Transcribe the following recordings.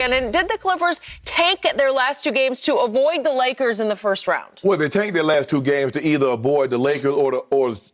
And did the Clippers tank their last two games to avoid the Lakers in the first round? Well, they tanked their last two games to either avoid the Lakers or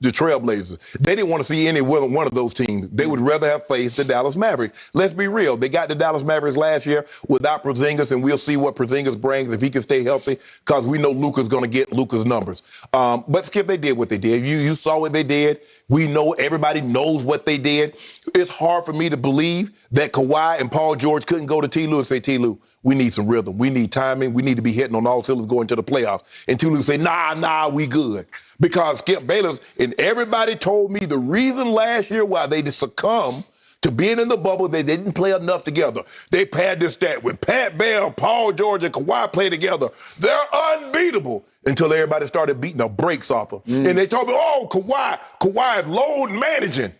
the Trailblazers. They didn't want to see any one of those teams. They would rather have faced the Dallas Mavericks. Let's be real. They got the Dallas Mavericks last year without Porzingis, and we'll see what Porzingis brings if he can stay healthy, because we know Luka's going to get Luka's numbers. But, Skip, they did what they did. You saw what they did. We know, everybody knows what they did. It's hard for me to believe that Kawhi and Paul George couldn't go to T. Lue and say, T. Lue, we need some rhythm. We need timing. We need to be hitting on all cylinders going to the playoffs. And T. Lue say, nah, we good. Because Skip Bayless, and everybody told me the reason last year why they succumbed to being in the bubble, they didn't play enough together. They had this stat. When Pat Bell, Paul George, and Kawhi play together, they're unbeatable until everybody started beating the brakes off them. And they told me, Kawhi is load managing.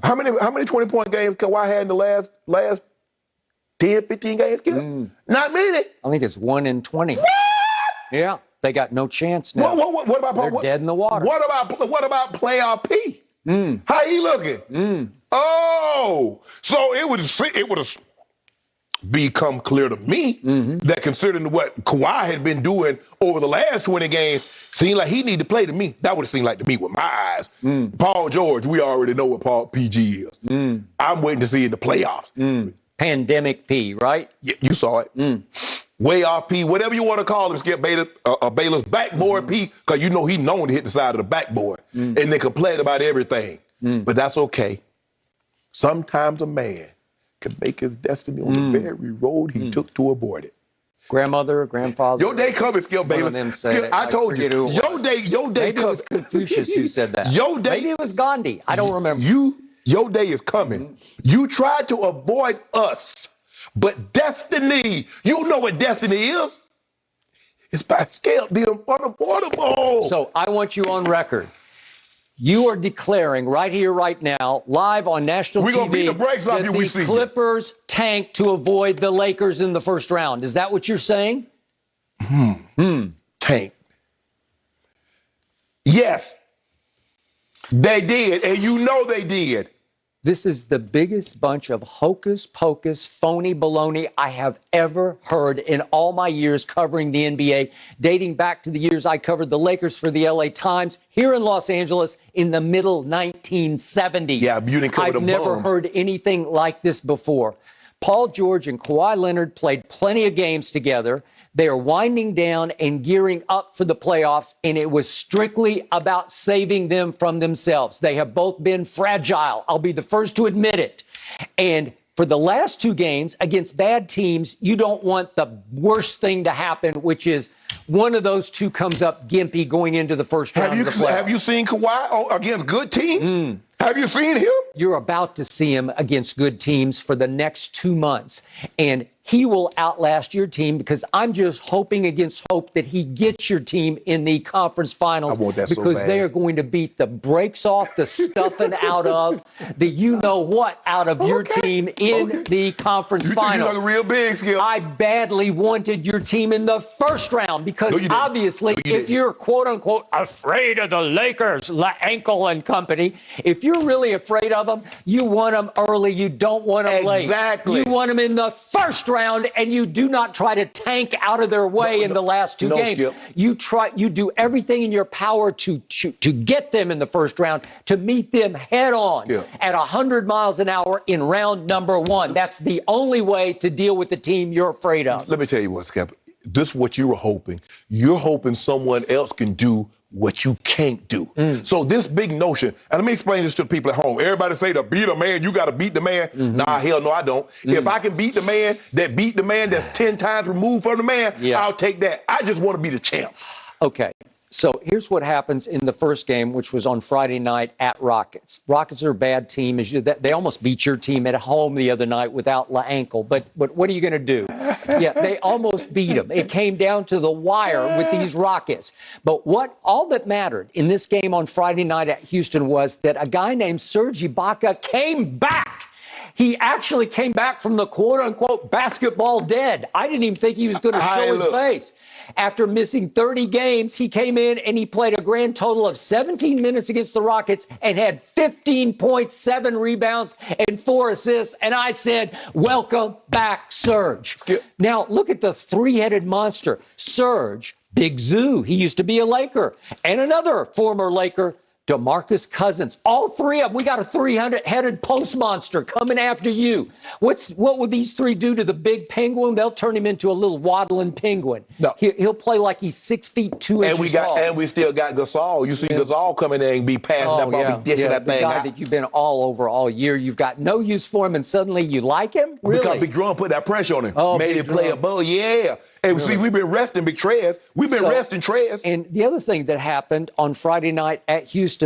How many 20-point games Kawhi had in the last 10, 15 games, Skip? Not many. I think it's 1 in 20. What? Yeah, they got no chance now. What about They're dead in the water. What about playoff P? How he looking? Oh, so it would have become clear to me that considering what Kawhi had been doing over the last 20 games, seemed like he needed to play to me. That would have seemed like to me with my eyes. Paul George, we already know what Paul PG is. I'm waiting to see in the playoffs. Pandemic P, right? Yeah, you saw it. Way off P, whatever you want to call him, Skip Bayless, backboard P, because you know he's known to hit the side of the backboard and then complain about everything. But that's okay. Sometimes a man can make his destiny on the very road he took to avoid it. Grandmother, grandfather. Your day coming, Skip Bayless. One of them said it. I told you. Your day Maybe coming. it was Confucius who said that. Your day. Maybe it was Gandhi. I don't remember. Your day is coming. You tried to avoid us, but destiny, you know what destiny is? It's by Skip, the unavoidable. So I want you on record. You are declaring right here, right now, live on national We're TV, gonna beat the brakes off that you, the we see you. Clippers tanked to avoid the Lakers in the first round. Is that what you're saying? Tank. Yes, they did, and you know they did. This is the biggest bunch of hocus pocus, phony baloney I have ever heard in all my years covering the NBA, dating back to the years I covered the Lakers for the LA Times here in Los Angeles in the middle 1970s. Yeah, you didn't cover I've them never bums. heard anything like this before. Paul George and Kawhi Leonard played plenty of games together. They are winding down and gearing up for the playoffs, and it was strictly about saving them from themselves. They have both been fragile. I'll be the first to admit it. And for the last two games against bad teams, you don't want the worst thing to happen, which is one of those two comes up gimpy going into the first round of the playoffs. Have you seen Kawhi against good teams? Have you seen him? You're about to see him against good teams for the next 2 months. And he will outlast your team, because I'm just hoping against hope that he gets your team in the conference finals, I want that so because bad. they are going to beat the brakes off, the stuffing out of, the you-know-what out of your team in the conference finals. You look real big, Skip. I badly wanted your team in the first round, because No, you didn't. obviously, No, you if didn't. you're quote-unquote afraid of the Lakers, Ankle and company, if you're really afraid of them, you want them early, you don't want them late. Exactly. You want them in the first round, and you do not try to tank out of their way in the last two games. Skip. You do everything in your power to get them in the first round, to meet them head on Skip. at 100 miles an hour in round number one. That's the only way to deal with the team you're afraid of. Let me tell you what, Skip. This is what you were hoping. You're hoping someone else can do what you can't do. So this big notion, and let me explain this to the people at home. Everybody say to beat a man, you got to beat the man. Nah, hell no, I don't. If I can beat the man that's 10 times removed from the man, I'll take that. I just want to be the champ. Okay. So here's what happens in the first game, which was on Friday night at Rockets. Rockets are a bad team. They almost beat your team at home the other night without Ankle. But what are you going to do? Yeah, they almost beat them. It came down to the wire with these Rockets. But all that mattered in this game on Friday night at Houston was that a guy named Serge Ibaka came back. He actually came back from the quote-unquote basketball dead. I didn't even think he was going to show his face. After missing 30 games, he came in and he played a grand total of 17 minutes against the Rockets and had 15.7 rebounds and 4 assists. And I said, welcome back, Serge. Now, look at the three-headed monster. Serge, Big Zoo, he used to be a Laker, and another former Laker, DeMarcus Cousins. All three of them. We got a 300-headed post monster coming after you. What will these three do to the big penguin? They'll turn him into a little waddling penguin. No. He'll play like he's 6 feet 2 inches tall. And we still got Gasol. You see Gasol coming in and be passing that ball, be dishing that thing out. The guy out. that you've been all over all year. You've got no use for him, and suddenly you like him? Really? Because Big Drum put that pressure on him. Made him Big play Drum. above. Yeah. And see, we've been resting Big Trez. We've been resting Trez. And the other thing that happened on Friday night at Houston,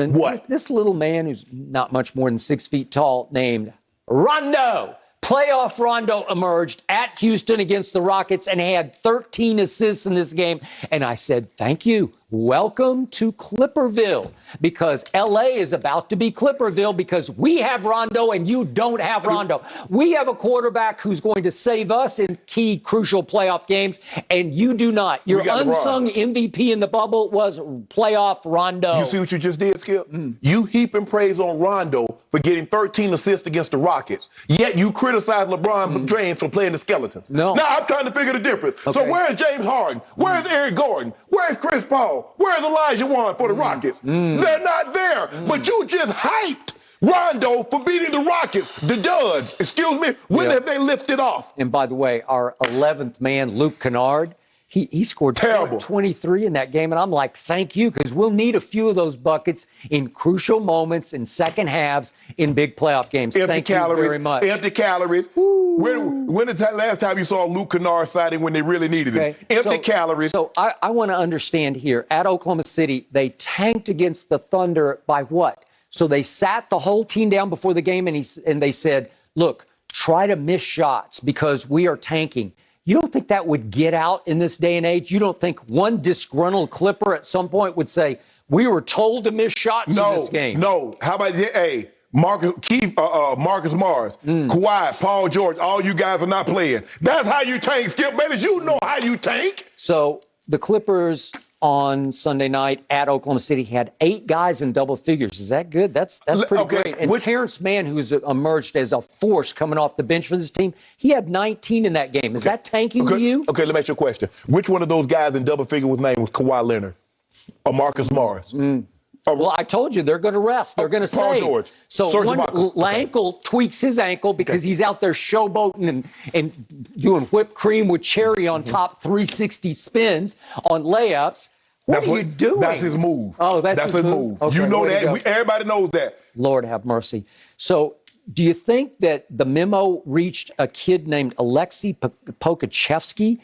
this little man who's not much more than 6 feet tall named Rondo. Playoff Rondo emerged at Houston against the Rockets and had 13 assists in this game. And I said, thank you. Welcome to Clipperville, because LA is about to be Clipperville because we have Rondo and you don't have Rondo. We have a quarterback who's going to save us in key, crucial playoff games, and you do not. Your unsung MVP in the bubble was playoff Rondo. You see what you just did, Skip? You heaping praise on Rondo for getting 13 assists against the Rockets, yet you criticize LeBron James for playing the Skeletons. No. Now I'm trying to figure the difference. Okay. So where's James Harden? Where's Eric Gordon? Where's Chris Paul? Where's Elijah Wan for the Rockets? They're not there. But you just hyped Rondo for beating the Rockets, the duds. Excuse me. When have they lifted off? And by the way, our 11th man, Luke Kennard, he scored 23 in that game. And I'm like, thank you, because we'll need a few of those buckets in crucial moments in second halves in big playoff games. Thank you very much. Empty calories. When is that last time you saw Luke Kennard sighting when they really needed him? Empty calories. So I want to understand here, at Oklahoma City, they tanked against the Thunder by what? So they sat the whole team down before the game and they said, look, try to miss shots because we are tanking. You don't think that would get out in this day and age? You don't think one disgruntled Clipper at some point would say, we were told to miss shots in this game? No. How about, Marcus Morris, Kawhi, Paul George, all you guys are not playing. That's how you tank, Skip Bayless. You know how you tank. So the Clippers on Sunday night at Oklahoma City had 8 guys in double figures. Is that good? That's pretty great. And Terrence Mann, who's emerged as a force coming off the bench for this team, he had 19 in that game. Is that tanking to you? Okay, let me ask you a question. Which one of those guys in double figure was named was Kawhi Leonard or Marcus Morris? Well, I told you, they're going to rest. They're going to save. George. So one ankle tweaks his ankle because he's out there showboating and doing whipped cream with cherry on top, 360 spins on layups. What are you doing? That's his move. Oh, that's his move. Okay, you know that. Everybody knows that. Lord have mercy. So do you think that the memo reached a kid named Alexei Pokachevsky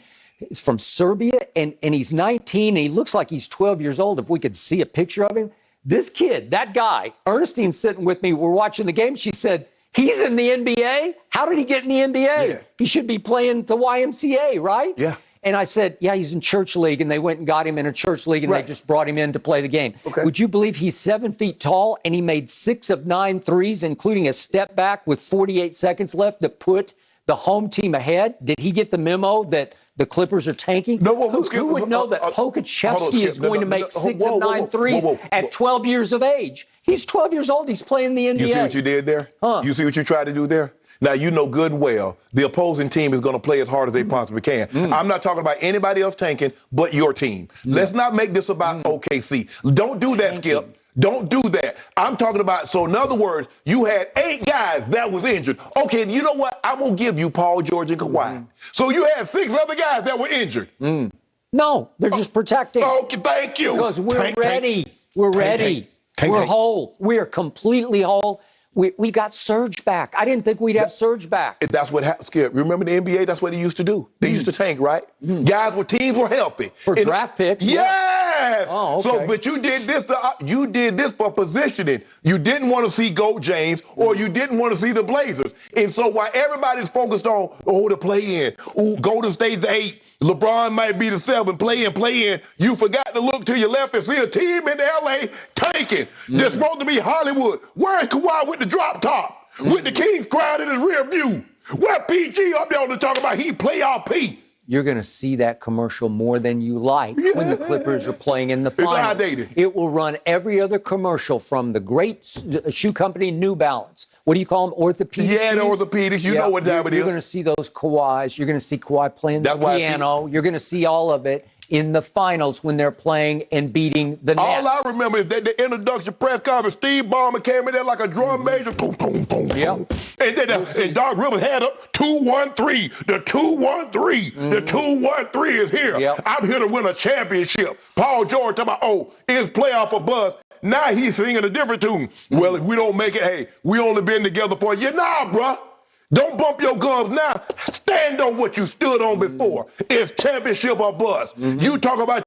from Serbia? And he's 19, and he looks like he's 12 years old if we could see a picture of him. This kid, that guy, Ernestine's sitting with me. We're watching the game. She said, he's in the NBA? How did he get in the NBA? Yeah. He should be playing the YMCA, right? Yeah. And I said, yeah, he's in church league. And they went and got him in a church league, and they just brought him in to play the game. Okay. Would you believe he's 7 feet tall, and he made 6 of 9 threes, including a step back with 48 seconds left that put the home team ahead? Did he get the memo that the Clippers are tanking? No, who would know that Pokachevsky is going to make 6 of 9 threes at 12 years of age? He's 12 years old. He's playing the NBA. You see what you did there? You see what you tried to do there? Now, you know good and well the opposing team is going to play as hard as they possibly can. I'm not talking about anybody else tanking but your team. Let's not make this about OKC. Don't do that, Skip. Don't do that. I'm talking about, so in other words, you had 8 guys that was injured. Okay, you know what? I'm going to give you Paul George and Kawhi. So you had 6 other guys that were injured. No, they're just protecting. Okay, thank you. Because we're ready. We're ready. We're whole. We are completely whole. We got Serge back. I didn't think we'd have Serge back. That's what happened, Skip. Remember the NBA? That's what they used to do. They used to tank, right? Teams were healthy. For draft picks? Yes! Oh, okay. So, but you did this for positioning. You didn't want to see Goat James, or you didn't want to see the Blazers. And so while everybody's focused on, the play-in, Golden State's the 8, LeBron might be the 7, play in, you forgot to look to your left and see a team in LA tanking. They're supposed to be Hollywood. Where's Kawhi with the drop top? with the Kings crowd in his rear view. Where PG up there to talk about he playoff P. You're going to see that commercial more than you like when the Clippers are playing in the finals. outdated. It will run every other commercial from the great shoe company New Balance. What do you call them? Orthopedic Yeah, the shoes? orthopedics. You know what time it is. You're going to see those Kawhis. You're going to see Kawhi playing That's the why piano. You're going to see all of it in the finals when they're playing and beating the Nets. All I remember is that the introduction press conference, Steve Ballmer came in there like a drum major. Boom, boom, boom, boom. And then and Doc Rivers had up 2-1-3. The 2-1-3. The 2-1-3 is here. Yep. I'm here to win a championship. Paul George talking about, oh, it's playoff for Buzz. Now he's singing a different tune. Well, if we don't make it, hey, we only been together for a year. Nah, bruh. Don't bump your gums now. Stand on what you stood on before. It's championship or bust. You talk about